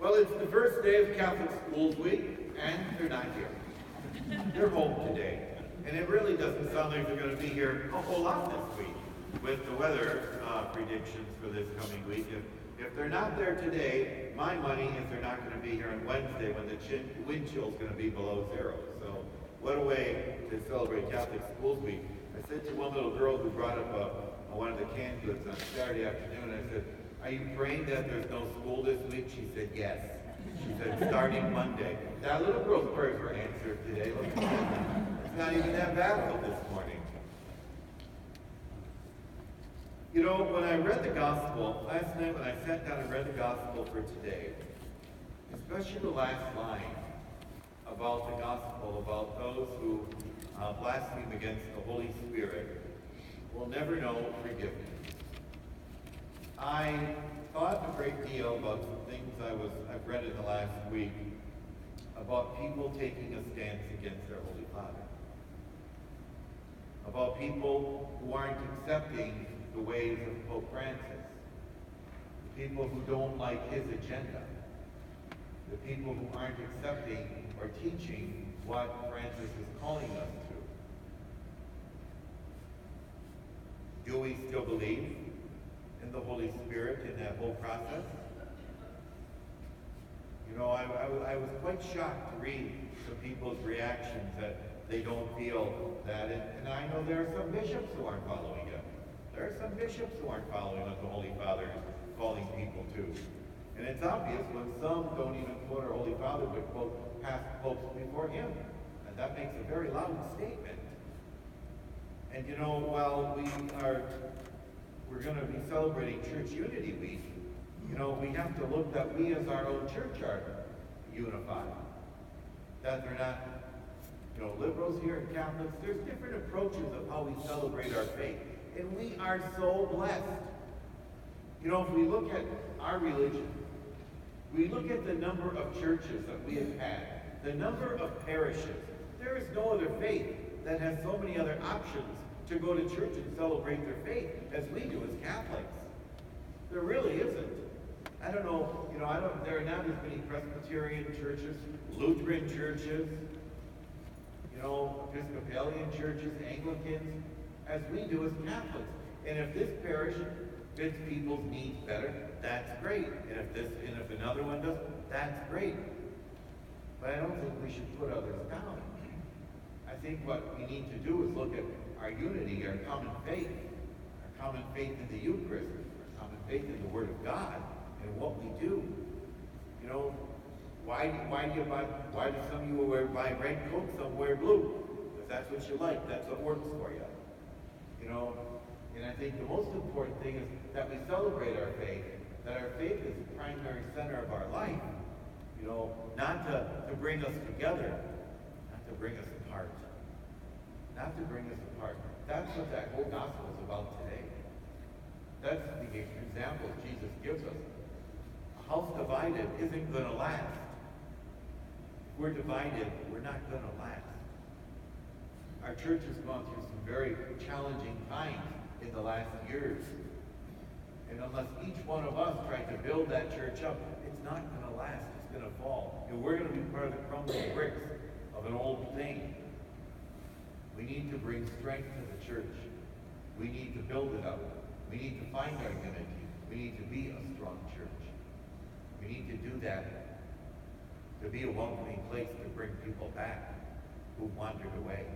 Well, it's the first day of Catholic Schools Week, and they're not here. They're home today. And it really doesn't sound like they're going to be here a whole lot this week with the weather predictions for this coming week. If they're not there today, my money is they're not going to be here on Wednesday when the wind chill is going to be below zero. So what a way to celebrate Catholic Schools Week. I said to one little girl who brought up one of the canned goods on Saturday afternoon, I said, "Are you praying that there's no school this week?" She said, "Yes." She said, "Starting Monday." That little girl's prayers were answered today. Look at that. It's not even that bad this morning. You know, when I read the gospel, last night when I sat down and read the gospel for today, especially the last line about the gospel, about those who blaspheme against the Holy Spirit, will never know forgiveness. I thought a great deal about some things I've read in the last week about people taking a stance against their Holy Father. About people who aren't accepting the ways of Pope Francis. The people who don't like his agenda. The people who aren't accepting or teaching what Francis is calling us to. Do we still believe in the Holy Spirit in that whole process? You know, I was quite shocked to read some people's reactions that they don't feel that, and I know there are some bishops who aren't following it. There are some bishops who aren't following what the Holy Father is calling people to. And it's obvious when some don't even quote our Holy Father, but quote past popes before him. And that makes a very loud statement. And you know, while we're going to be celebrating Church Unity Week, you know, we have to look that we as our own church are unified. That they're not, you know, liberals here and Catholics. There's different approaches of how we celebrate our faith. And we are so blessed. You know, if we look at our religion, we look at the number of churches that we have had, the number of parishes. There is no other faith that has so many other options to go to church and celebrate their faith as we do as Catholics. There really isn't. I don't know, you know, there are not as many Presbyterian churches, Lutheran churches, you know, Episcopalian churches, Anglicans, as we do as Catholics. And if this parish fits people's needs better, that's great. And if another one does, that's great. But I don't think we should put others down. I think what we need to do is look at our unity, our common faith in the Eucharist, our common faith in the Word of God, and what we do. You know, why do some of you buy red coat, some wear blue? Because that's what you like, that's what works for you. You know, and I think the most important thing is that we celebrate our faith, that our faith is the primary center of our life. You know, not to bring us together, not to bring us apart. Not to bring us apart. That's what that whole gospel is about today. That's the example Jesus gives us. A house divided isn't going to last. If we're divided, we're not going to last. Our church has gone through some very challenging times in the last years. And unless each one of us tried to build that church up, it's not going to last. It's going to fall. And we're going to be part of the crumbling bricks of an old thing. We need to bring strength to the church. We need to build it up. We need to find our unity. We need to be a strong church. We need to do that, to be a welcoming place to bring people back who wandered away.